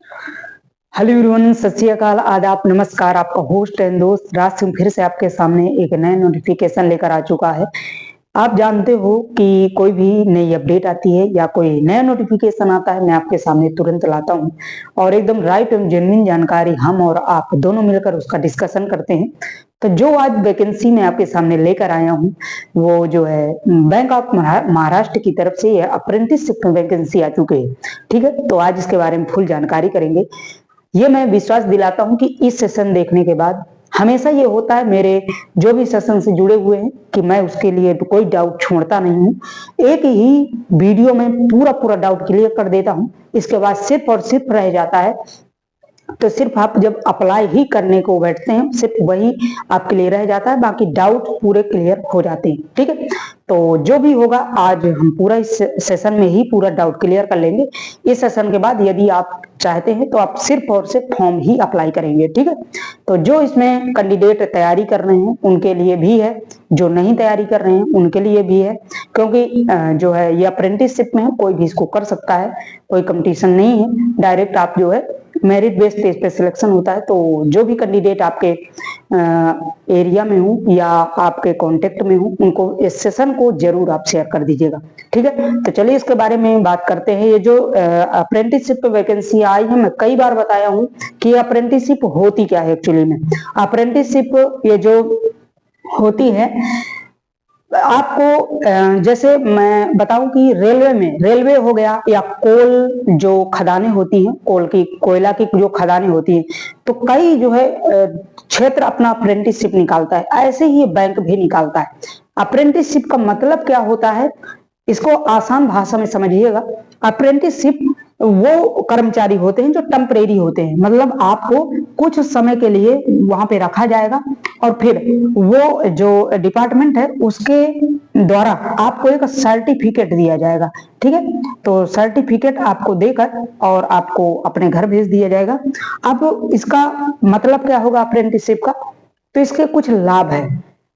Hello everyone, सत श्री अकाल, आदाब, नमस्कार। आपका होस्ट एंड दोस्त राज सिंह फिर से आपके सामने एक नया नोटिफिकेशन लेकर आ चुका है। आप जानते हो कि कोई भी नई अपडेट आती है या कोई नया नोटिफिकेशन आता है, मैं आपके सामने तुरंत लाता हूं और एकदम राइट एवं जेन्युइन जानकारी हम और आप दोनों मिलकर उसका डिस्कशन करते हैं। तो जो आज वैकेंसी मैं आपके सामने लेकर आया हूं वो जो है बैंक ऑफ महाराष्ट्र की तरफ से अप्रेंटिसशिप वैकेंसी आ चुकी है। ठीक है, तो आज इसके बारे में फुल जानकारी करेंगे। ये मैं विश्वास दिलाता हूं कि इस सेशन देखने के बाद हमेशा ये होता है मेरे जो भी सेशन से जुड़े हुए हैं कि मैं उसके लिए कोई डाउट छोड़ता नहीं हूं। एक ही वीडियो में पूरा पूरा डाउट क्लियर कर देता हूं। इसके बाद सिर्फ और सिर्फ रह जाता है, तो सिर्फ आप जब अप्लाई ही करने को बैठते हैं सिर्फ वही आपके लिए रह जाता है, बाकी डाउट पूरे क्लियर हो जाते हैं। ठीक है, तो जो भी होगा आज हम पूरा इस सेशन में ही पूरा डाउट क्लियर कर लेंगे। इस सेशन के बाद यदि आप चाहते हैं तो आप सिर्फ और सिर्फ फॉर्म ही अप्लाई करेंगे। ठीक है, तो जो इसमें कैंडिडेट तैयारी कर रहे हैं उनके लिए भी है, जो नहीं तैयारी कर रहे हैं उनके लिए भी है, क्योंकि जो है ये अप्रेंटिसशिप में है, कोई भी इसको कर सकता है, कोई कंपटीशन नहीं है। डायरेक्ट आप जो है मेरिट बेस्ड पे सिलेक्शन होता है। तो जो भी कैंडिडेट आपके एरिया में हो या आपके कांटेक्ट में हो उनको इस सेशन को जरूर आप शेयर कर दीजिएगा। ठीक है, तो चलिए इसके बारे में बात करते हैं। ये जो अप्रेंटिसशिप पे वैकेंसी आई है, मैं कई बार बताया हूं कि अप्रेंटिसशिप होती क्या है। एक्चुअली में अप्रेंटिसशिप ये जो होती है, आपको जैसे मैं बताऊं कि रेलवे हो गया या कोल जो खदानें होती हैं, कोयला की जो खदानें होती हैं, तो कई जो है क्षेत्र अपना अप्रेंटिसशिप निकालता है। ऐसे ही बैंक भी निकालता है। अप्रेंटिसशिप का मतलब क्या होता है, इसको आसान भाषा में समझिएगा। अप्रेंटिसशिप वो कर्मचारी होते हैं जो टेम्परेरी होते हैं, मतलब आपको कुछ समय के लिए वहां पे रखा जाएगा और फिर वो जो डिपार्टमेंट है उसके द्वारा आपको एक सर्टिफिकेट दिया जाएगा। ठीक है, तो सर्टिफिकेट आपको देकर और आपको अपने घर भेज दिया जाएगा। अब इसका मतलब क्या होगा अप्रेंटिसशिप का, तो इसके कुछ लाभ है।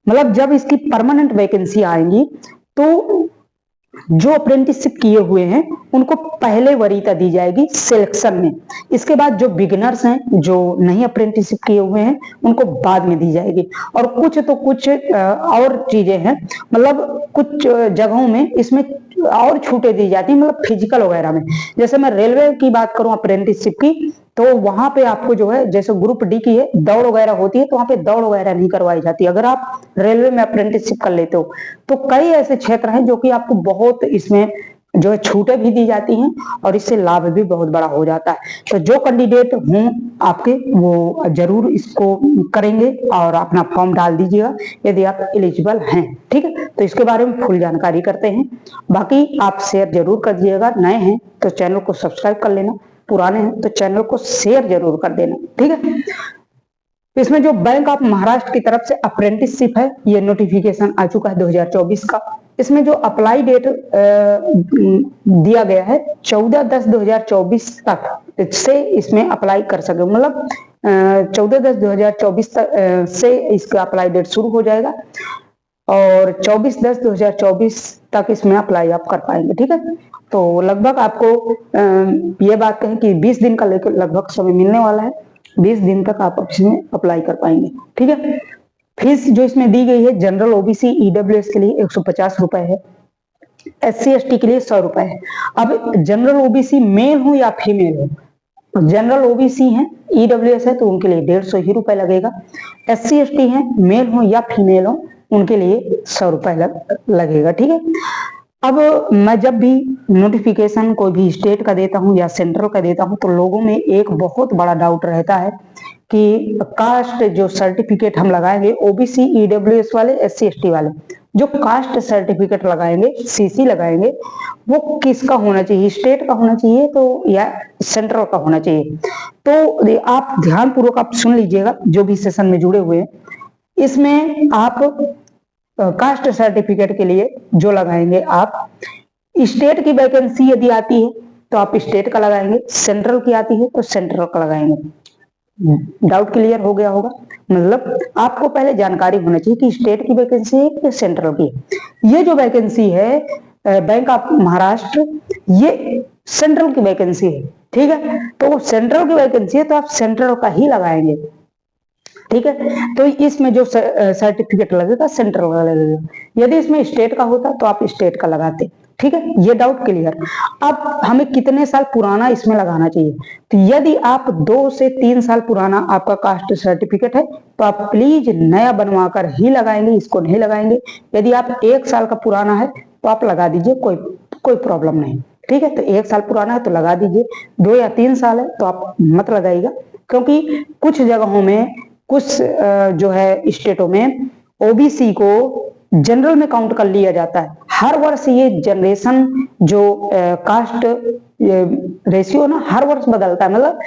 मतलब जब इसकी परमानेंट वैकेंसी आएंगी तो जो अप्रेंटिसशिप किए हुए हैं उनको पहले वरीयता दी जाएगी सिलेक्शन में। इसके बाद जो बिगिनर्स हैं, जो नहीं अप्रेंटिसशिप किए हुए हैं, उनको बाद में दी जाएगी। और कुछ और चीजें हैं, मतलब कुछ जगहों में इसमें और छूटें दी जाती है, मतलब फिजिकल वगैरह में। जैसे मैं रेलवे की बात करूं अप्रेंटिसशिप की, तो वहां पे आपको जो है जैसे ग्रुप डी की है दौड़ वगैरह होती है, तो वहां पे दौड़ वगैरह नहीं करवाई जाती अगर आप रेलवे में अप्रेंटिसशिप कर लेते हो। तो कई ऐसे क्षेत्र हैं जो कि आपको बहुत इसमें जो है छूटें भी दी जाती हैं और इससे लाभ भी बहुत बड़ा हो जाता है। तो जो कैंडिडेट हूं आपके वो जरूर इसको करेंगे और अपना फॉर्म डाल दीजिएगा यदि आप एलिजिबल हैं। ठीक है, तो इसके बारे में फुल जानकारी करते हैं। बाकी आप शेयर जरूर कर दीजिएगा। नए हैं तो चैनल को सब्सक्राइब कर लेना, पुराने हैं तो चैनल को शेयर जरूर कर देना। ठीक है, इसमें जो बैंक ऑफ महाराष्ट्र की तरफ से अप्रेंटिसशिप है, ये नोटिफिकेशन आ चुका है 2024 का। इसमें जो अप्लाई डेट दिया गया है 14/10/2024 तक से इसमें अप्लाई कर सके, मतलब 14/10/2024 तक से इसका अप्लाई डेट शुरू हो जाएगा और 24/10/2024 तक इसमें अप्लाई आप कर पाएंगे। ठीक है, तो लगभग आपको ये बात कहें कि 20 दिन का लगभग समय मिलने वाला है। 20 दिन तक आप इसमें अप्लाई कर पाएंगे। ठीक है, फीस जो इसमें दी गई है जनरल ओबीसी ईडब्ल्यूएस के लिए 150 रुपए है, SC ST के लिए 100 रुपए है। अब जनरल ओबीसी मेल हो या फीमेल हो, जनरल ओबीसी है, ईडब्ल्यूएस है तो उनके लिए 150 ही रुपए लगेगा। SC ST है, मेल हो या फीमेल हो, उनके लिए 100 रुपए लगेगा। ठीक है, अब मैं जब भी नोटिफिकेशन कोई भी स्टेट का देता हूं या सेंट्रल का देता हूं तो लोगों में एक बहुत बड़ा डाउट रहता है कि कास्ट जो सर्टिफिकेट हम लगाएंगे, ओबीसी ईडब्ल्यूएस वाले, SC ST वाले जो कास्ट सर्टिफिकेट लगाएंगे, CC लगाएंगे, वो किसका होना चाहिए, स्टेट का होना चाहिए तो या सेंट्रल का होना चाहिए। तो आप ध्यान पूर्वक आप सुन लीजिएगा जो भी सेशन में जुड़े हुए हैं। इसमें आप कास्ट सर्टिफिकेट के लिए जो लगाएंगे, आप स्टेट की वैकेंसी यदि आती है तो आप स्टेट का लगाएंगे, सेंट्रल की आती है तो सेंट्रल का लगाएंगे। डाउट क्लियर हो गया होगा, मतलब आपको पहले जानकारी होना चाहिए कि स्टेट की वैकेंसी है कि सेंट्रल की है। ये जो वैकेंसी है बैंक ऑफ महाराष्ट्र, ये सेंट्रल की वैकेंसी है। ठीक है। तो सेंट्रल की वैकेंसी है तो आप सेंट्रल का ही लगाएंगे, ठीक है। तो इसमें जो सर्टिफिकेट लगेगा सेंट्रल का लगेगा। यदि इसमें स्टेट का होता तो आप स्टेट का लगाते, ठीक है। ये डाउट क्लियर। अब हमें कितने साल पुराना इसमें लगाना चाहिए, तो यदि आप 2 से 3 साल पुराना आपका कास्ट सर्टिफिकेट है तो आप प्लीज नया बनवा कर ही लगाएंगे, इसको नहीं लगाएंगे। यदि आप 1 साल का पुराना है तो आप लगा दीजिए, कोई प्रॉब्लम नहीं, ठीक है। तो 1 साल पुराना है तो लगा दीजिए, 2 या 3 साल है तो आप मत लगाइएगा, क्योंकि कुछ जगहों में, कुछ जो है स्टेटों में ओबीसी को जनरल में काउंट कर लिया जाता है। हर वर्ष ये जनरेशन जो कास्ट रेशियो ना हर वर्ष बदलता है, मतलब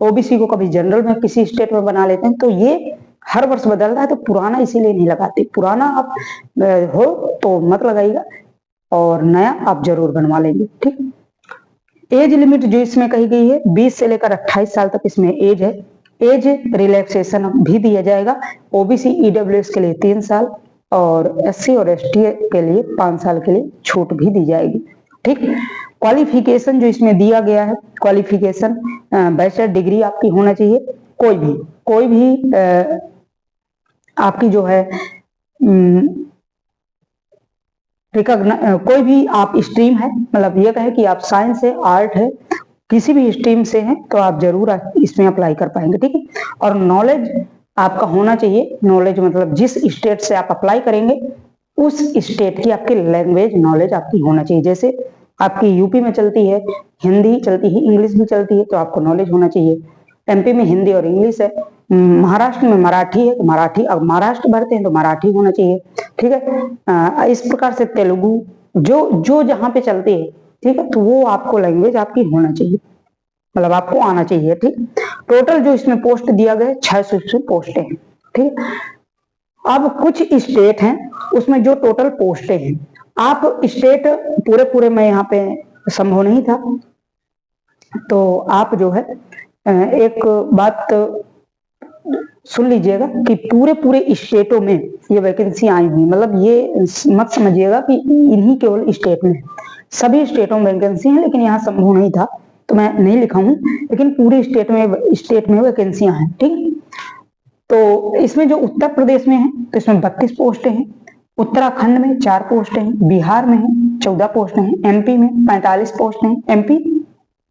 ओबीसी को कभी जनरल में किसी स्टेट में बना लेते हैं, तो ये हर वर्ष बदलता है। तो पुराना इसीलिए नहीं लगाते, पुराना आप हो तो मत लगाइएगा और नया आप जरूर बनवा लेंगे, ठीक। एज लिमिट जो इसमें कही गई है 20 से लेकर 28 साल तक इसमें एज है। एज रिलैक्सेशन भी दिया जाएगा। ओबीसी ईडब्ल्यूएस के लिए 3 साल और एससी और एसटी के लिए 5 साल के लिए छूट भी दी जाएगी, ठीक। क्वालिफिकेशन जो इसमें दिया गया है, क्वालिफिकेशन बैचलर डिग्री आपकी होना चाहिए, कोई भी आपकी जो है कोई भी आप स्ट्रीम है, मतलब ये कहे कि आप साइंस है, आर्ट है, किसी भी स्ट्रीम से हैं तो आप जरूर इसमें अप्लाई कर पाएंगे, ठीक है। और नॉलेज आपका होना चाहिए, नॉलेज मतलब जिस स्टेट से आप अप्लाई करेंगे उस स्टेट की आपकी लैंग्वेज नॉलेज आपकी होना चाहिए। जैसे आपकी यूपी में चलती है हिंदी, चलती है इंग्लिश भी चलती है, तो आपको नॉलेज होना चाहिए। एमपी में हिंदी और इंग्लिश है, महाराष्ट्र में मराठी है तो मराठी, अब महाराष्ट्र भरते हैं तो मराठी होना चाहिए, ठीक है। इस प्रकार से तेलुगु जो जहाँ पे चलती है, ठीक है, तो वो आपको लैंग्वेज आपकी होना चाहिए, मतलब आपको आना चाहिए, ठीक। टोटल जो इसमें पोस्ट दिया गया 600 पोस्टें हैं, ठीक। अब कुछ स्टेट हैं उसमें जो टोटल पोस्टें हैं, आप स्टेट पूरे में यहाँ पे संभव नहीं था, तो आप जो है एक बात सुन लीजिएगा कि पूरे स्टेटों में ये वैकेंसी आई हुई, मतलब ये मत समझिएगा कि इन्हीं केवल स्टेट में, सभी स्टेटों में वैकेंसी है, लेकिन यहाँ संभव नहीं था तो मैं नहीं लिखा हूं, लेकिन पूरे स्टेट में वैकेंसियां हैं, ठीक। तो इसमें जो उत्तर प्रदेश में है तो इसमें 32 पोस्टें हैं, उत्तराखंड में 4 पोस्टें हैं, बिहार में है 14 पोस्टें हैं, एमपी में 45 पोस्टें हैं, एमपी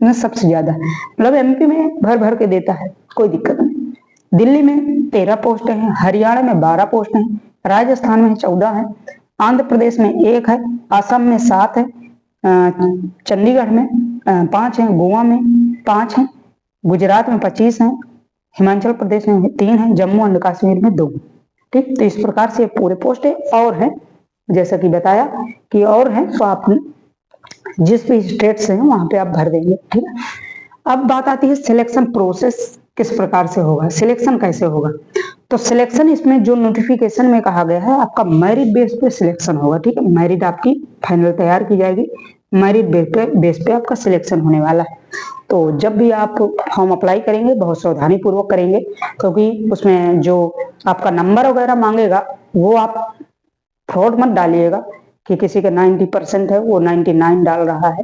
में सबसे ज्यादा है, मतलब एमपी में भर के देता है, कोई दिक्कत नहीं। दिल्ली में 13 पोस्टें हैं, हरियाणा में 12 पोस्टें हैं, राजस्थान में 14 है, आंध्र प्रदेश में 1 है, असम में 7 है, चंडीगढ़ में 5 है, गोवा में 5 है, गुजरात में 25 है, हिमाचल प्रदेश में 3 है, जम्मू एंड कश्मीर में 2, ठीक। तो इस प्रकार से पूरे पोस्टें और हैं, जैसा कि बताया कि और हैं, तो आप जिस भी स्टेट से हैं वहां पे आप भर देंगे, ठीक है। अब बात आती है सिलेक्शन प्रोसेस किस प्रकार से होगा, सिलेक्शन कैसे होगा। तो सिलेक्शन इसमें जो नोटिफिकेशन में कहा गया है आपका मेरिट बेस पे सिलेक्शन होगा, ठीक है। मेरिट आपकी फाइनल तैयार की जाएगी, मेरिट बेस पे आपका सिलेक्शन होने वाला है। तो जब भी आप फॉर्म अप्लाई करेंगे बहुत सावधानी पूर्वक करेंगे, क्योंकि उसमें जो आपका नंबर वगैरह मांगेगा वो आप फ्रॉड मत डालिएगा कि किसी का 90% है वो 99 डाल रहा है,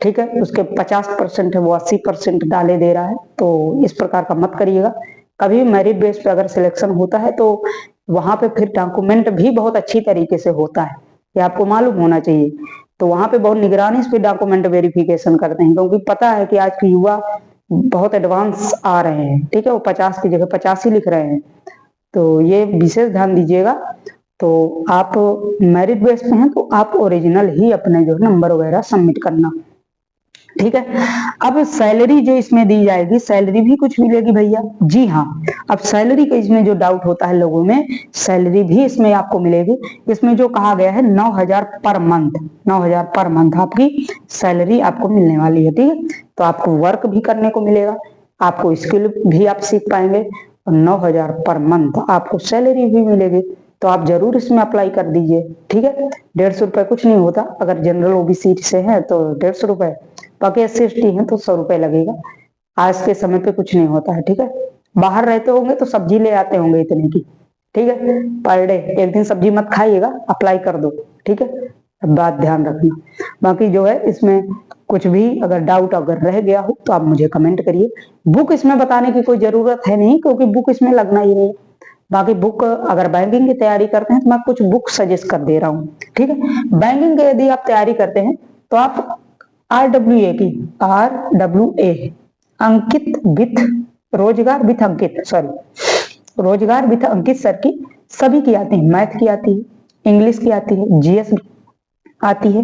ठीक है, उसके 50% है वो 80% डाले दे रहा है, तो इस प्रकार का मत करिएगा। कभी मेरिट बेस पे अगर सिलेक्शन होता है तो वहां पे फिर डॉक्यूमेंट भी बहुत अच्छी तरीके से होता है, ये आपको मालूम होना चाहिए। तो वहां पे बहुत निगरानी से डॉक्यूमेंट वेरिफिकेशन करते हैं, क्योंकि पता है कि आज के युवा बहुत एडवांस आ रहे हैं, ठीक है, वो 50 की जगह 85 लिख रहे हैं, तो ये विशेष ध्यान दीजिएगा। तो आप मेरिट बेस पे हैं तो आप ओरिजिनल ही अपने जो नंबर वगैरह सबमिट करना, ठीक है। अब सैलरी जो इसमें दी जाएगी, सैलरी भी कुछ मिलेगी भैया, जी हाँ। अब सैलरी का इसमें जो डाउट होता है लोगों में, सैलरी भी इसमें आपको मिलेगी। इसमें जो कहा गया है 9,000 पर मंथ, 9,000 पर मंथ आपकी सैलरी आपको मिलने वाली है, ठीक है। तो आपको वर्क भी करने को मिलेगा, आपको स्किल भी आप सीख पाएंगे, और 9,000 पर मंथ आपको सैलरी भी मिलेगी। तो आप जरूर इसमें अप्लाई कर दीजिए, ठीक है। 150 रुपए कुछ नहीं होता, अगर जनरल ओबीसी से है तो 150 रुपए, बाकी SC/ST है तो 100 रुपए लगेगा। आज के समय पे कुछ नहीं होता है, ठीक है। बाहर रहते होंगे तो सब्जी ले आते होंगे इतने की, ठीक है, पर डे एक दिन सब्जी मत खाइएगा, अप्लाई कर दो, ठीक है, बात ध्यान रखना। बाकी जो है इसमें कुछ भी अगर डाउट अगर रह गया हो तो आप मुझे कमेंट करिए। बुक इसमें बताने की कोई जरूरत है नहीं, क्योंकि बुक इसमें लगना ही नहीं। बाकी बुक अगर बैंकिंग की तैयारी करते हैं तो मैं कुछ बुक सजेस्ट कर दे रहा हूँ, ठीक है। बैंकिंग की यदि आप तैयारी करते हैं तो आप RWA की, RWA अंकित विथ रोजगार विथ अंकित, सॉरी रोजगार विथ अंकित सर की सभी की आती है। मैथ की आती है, इंग्लिश की आती है, GS आती है,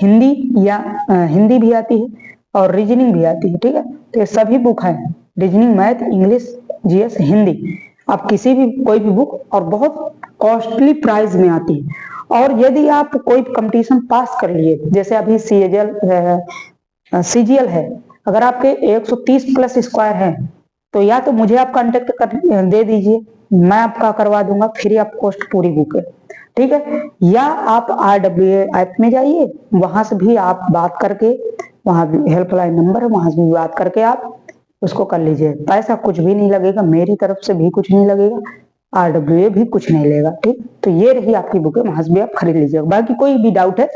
हिंदी भी आती है और रीजनिंग भी आती है, ठीक है। तो ये सभी बुक है, reasoning, math, English, GS, Hindi. आप किसी भी कोई भी बुक, और बहुत कॉस्टली प्राइस में आती है। और यदि आप कोई कंपटीशन पास कर लिए, जैसे अभी CGL है, अगर आपके 130 प्लस स्क्वायर है तो या तो मुझे आप कांटेक्ट कर दे दीजिए, मैं आपका करवा दूंगा, फ्री ऑफ कॉस्ट पूरी बुक है, ठीक है। या आप RWA ऐप में जाइए, वहां से भी आप बात करके, वहां भी हेल्पलाइन नंबर है, वहां से भी बात करके आप उसको कर लीजिए। पैसा कुछ भी नहीं लगेगा, मेरी तरफ से भी कुछ नहीं लगेगा, RWA भी कुछ नहीं लेगा, ठीक। तो ये रही आपकी बुक है, वहां से भी आप खरीद लीजिएगा। बाकी कोई भी डाउट है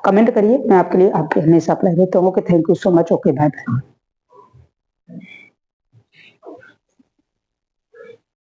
कमेंट करिए, मैं आपके लिए आपके हमेशा अप्लाई करता हूँ। Okay, thank you so much. Okay, bye bye.